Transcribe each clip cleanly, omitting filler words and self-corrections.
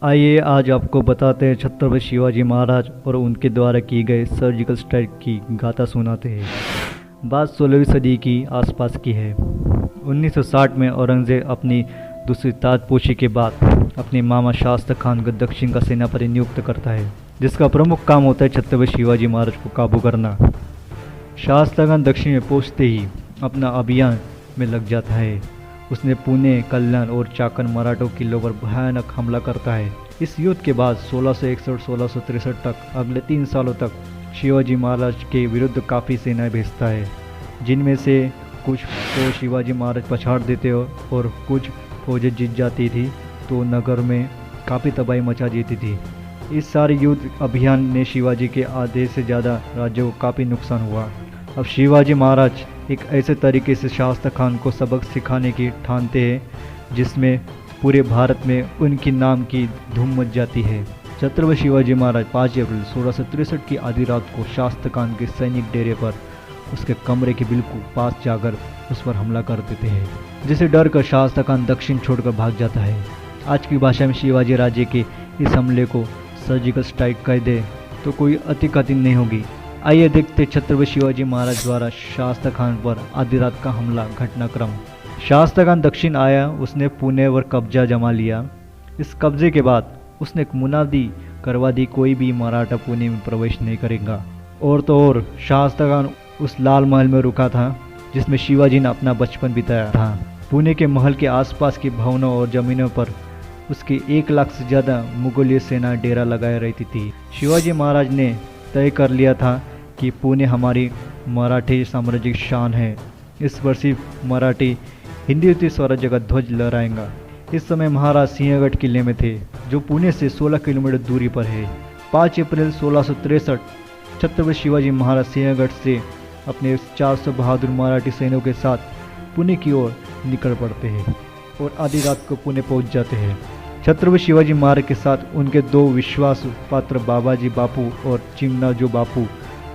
आइए आज आपको बताते हैं छत्रपति शिवाजी महाराज और उनके द्वारा की गए सर्जिकल स्ट्राइक की गाथा सुनाते हैं। बात 16वीं सदी की आसपास की है। 1960 में औरंगजेब अपनी दूसरी ताजपोशी के बाद अपने मामा शास्त्र खान को दक्षिण का सेनापति नियुक्त करता है, जिसका प्रमुख काम होता है छत्रपति शिवाजी महाराज को काबू करना। शास्त्र खान दक्षिण में पहुंचते ही अपना अभियान में लग जाता है। उसने पुणे, कल्याण और चाकन मराठों किलों पर भयानक हमला करता है। इस युद्ध के बाद 1661-1663 तक अगले 3 सालों तक शिवाजी महाराज के विरुद्ध काफ़ी सेनाएं भेजता है, जिनमें से कुछ तो शिवाजी महाराज पछाड़ देते और कुछ फौजें जीत जाती थी तो नगर में काफ़ी तबाही मचा देती थी। इस सारे युद्ध अभियान ने शिवाजी के आधे से ज़्यादा राज्यों को काफ़ी नुकसान हुआ। अब शिवाजी महाराज एक ऐसे तरीके से शास्त्र खान को सबक सिखाने की ठानते हैं जिसमें पूरे भारत में उनकी नाम की धूम मच जाती है। छत्रपति शिवाजी महाराज 5 अप्रैल 1663 की आधी रात को शास्त्र खान के सैनिक डेरे पर उसके कमरे के बिल्कुल पास जाकर उस पर हमला कर देते हैं, जिसे डर कर शास्त्र खान दक्षिण छोड़कर भाग जाता है। आज की भाषा में शिवाजी राज्य के इस हमले को सर्जिकल स्ट्राइक कह दे तो कोई अति कठिन नहीं होगी। आइए देखते छत्रपति शिवाजी महाराज द्वारा शास्त्र खान पर आधी रात का हमला घटनाक्रम। शास्त्र खान दक्षिण आया, उसने पुणे पर कब्जा जमा लिया। इस कब्जे के बाद उसने एक मुनादी करवा दी, कोई भी मराठा पुणे में प्रवेश नहीं करेगा। और तो और शास्त्र खान उस लाल महल में रुका था जिसमें शिवाजी ने अपना बचपन बिताया था। पुणे के महल के आसपास की भवनों और जमीनों पर उसकी 1 लाख से ज़्यादा मुगलिय सेना डेरा लगाए रहती थी। शिवाजी महाराज ने तय कर लिया था कि पुणे हमारी मराठी साम्राज्य की शान है। इस वर्ष सिर्फ मराठी हिंदुत्व स्वराज्य का ध्वज लहराएगा। इस समय महाराज सिंहगढ़ किले में थे, जो पुणे से 16 किलोमीटर दूरी पर है। 5 अप्रैल 1663 छत्रपति शिवाजी महाराज सिंहगढ़ से अपने 400 बहादुर मराठी सैनिकों के साथ पुणे की ओर निकल पड़ते हैं और आधी रात को पुणे पहुंच जाते हैं। छत्रपति शिवाजी महाराज के साथ उनके 2 विश्वास पात्र बाबाजी बापू और चिमनाजो बापू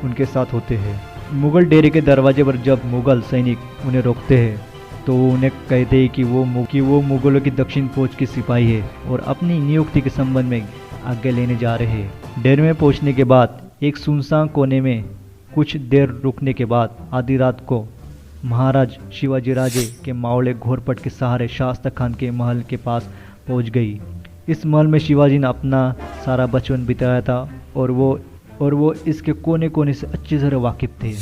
उनके साथ होते हैं। मुगल डेरे के दरवाजे पर जब मुगल सैनिक उन्हें रोकते हैं तो उन्हें कहते हैं कि वो मुगलों की दक्षिण फौज की सिपाही है और अपनी नियुक्ति के संबंध में आज्ञा लेने जा रहे हैं। डेरे में पहुंचने के बाद एक सुनसान कोने में कुछ देर रुकने के बाद आधी रात को महाराज शिवाजी राजे के मावले घोरपट के सहारे शास्त्र खान के महल के पास पहुंच गई। इस महल में शिवाजी ने अपना सारा बचपन बिताया था और वो इसके कोने कोने से अच्छी तरह वाकिफ थे।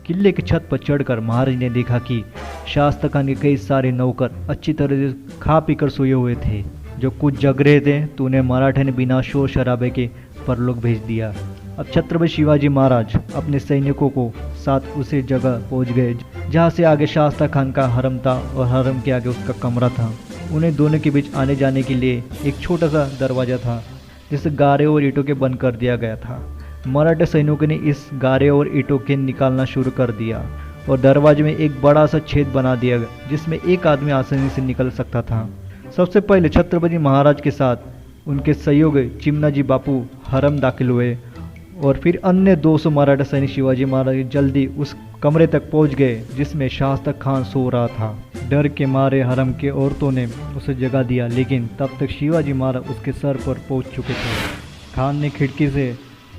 किले की छत पर चढ़कर महाराज ने देखा कि शास्त्र खान के कई सारे नौकर अच्छी तरह से खा पीकर सोए हुए थे। जो कुछ जग रहे थे तो उन्हें मराठे ने बिना शोर शराबे के परलोक भेज दिया। अब छत्रपति शिवाजी महाराज अपने सैनिकों को साथ उसी जगह पहुंच गए जहां से आगे शास्त्र खान का हरम था और हरम के आगे उसका कमरा था। उन्हें दोनों के बीच आने जाने के लिए एक छोटा सा दरवाज़ा था, जिसे गारे और ईंटों के बंद कर दिया गया था। मराठा सैनिकों ने इस गारे और ईंटों के निकालना शुरू कर दिया और दरवाजे में एक बड़ा सा छेद बना दिया गया जिसमें एक आदमी आसानी से निकल सकता था। सबसे पहले छत्रपति महाराज के साथ उनके सहयोगी चिमनाजी बापू हरम दाखिल हुए और फिर अन्य 200 मराठा सैनिक शिवाजी महाराज जल्दी उस कमरे तक पहुंच गए जिसमें शास्त्र खान सो रहा था। डर के मारे हरम के औरतों ने उसे जगा दिया, लेकिन तब तक शिवाजी महाराज उसके सर पर पहुंच चुके थे। खान ने खिड़की से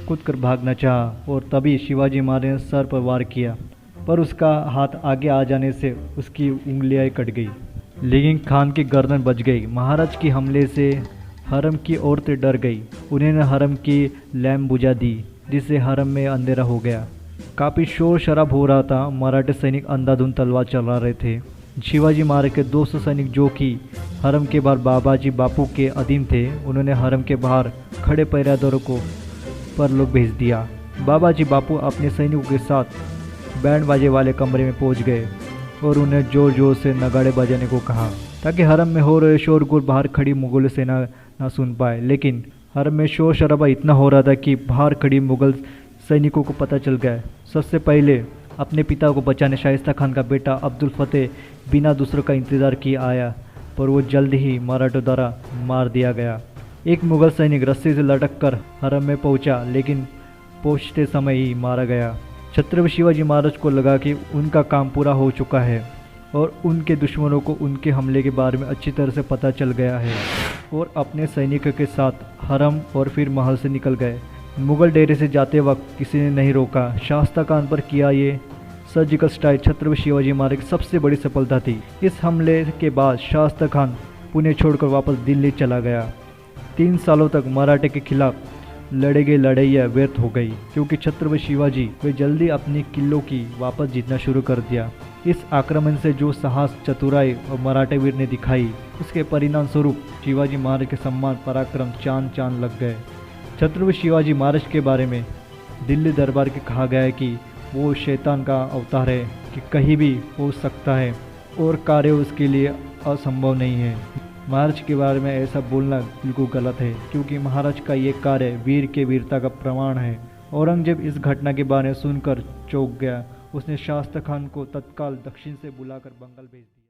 कूदकर भागना चाहा और तभी शिवाजी महाराज ने सर पर वार किया, पर उसका हाथ आगे आ जाने से उसकी उंगलियां कट गई, लेकिन खान की गर्दन बच गई। महाराज के हमले से हरम की औरतें डर गई। उन्होंने हरम की लैम्प बुझा दी, जिससे हरम में अंधेरा हो गया। काफ़ी शोर शराब हो रहा था। मराठे सैनिक अंधाधुंध तलवार चला रहे थे। शिवाजी महाराज के 200 सैनिक जो कि हरम के बाहर बाबाजी बापू के अधीन थे, उन्होंने हरम के बाहर खड़े पहरेदारों को परलोक भेज दिया। बाबाजी बापू अपने सैनिकों के साथ बैंड बाजे वाले कमरे में पहुंच गए और उन्हें जोर जोर से नगाड़े बजाने को कहा ताकि हरम में हो रहे शोरगुल बाहर खड़ी मुगल सेना ना सुन पाए। लेकिन हरम में शोर शराबा इतना हो रहा था कि बाहर खड़ी मुगल सैनिकों को पता चल गया। सबसे पहले अपने पिता को बचाने शाइस्ता खान का बेटा अब्दुल फतेह बिना दूसरों का इंतज़ार किए आया, पर वो जल्द ही मराठों द्वारा मार दिया गया। एक मुगल सैनिक रस्सी से लटक कर हरम में पहुंचा, लेकिन पहुंचते समय ही मारा गया। छत्रपति शिवाजी महाराज को लगा कि उनका काम पूरा हो चुका है और उनके दुश्मनों को उनके हमले के बारे में अच्छी तरह से पता चल गया है। और अपने सैनिकों के साथ हरम और फिर महल से निकल गए। मुगल डेरे से जाते वक्त किसी ने नहीं रोका। शास्ता खान पर किया ये सर्जिकल स्ट्राइक छत्रपति शिवाजी महाराज की सबसे बड़ी सफलता थी। इस हमले के बाद शास्ता खान पुणे छोड़कर वापस दिल्ली चला गया। 3 सालों तक मराठे के खिलाफ लड़े गए लड़ाइयाँ व्यर्थ हो गई, क्योंकि छत्रपति शिवाजी वे जल्दी अपनी किलों की वापस जीतना शुरू कर दिया। इस आक्रमण से जो साहस, चतुराई और मराठे वीर ने दिखाई, उसके परिणाम स्वरूप शिवाजी महाराज के सम्मान पराक्रम चांद चांद लग गए। छत्रपति शिवाजी महाराज के बारे में दिल्ली दरबार के कहा गया है कि वो शैतान का अवतार है, कि कहीं भी हो सकता है और कार्य उसके लिए असंभव नहीं है। महाराज के बारे में ऐसा बोलना बिल्कुल गलत है, क्योंकि महाराज का ये कार्य वीर के वीरता का प्रमाण है। औरंगजेब इस घटना के बारे में सुनकर चौंक गया। उसने शास्ता खान को तत्काल दक्षिण से बुलाकर बंगाल भेज दिया।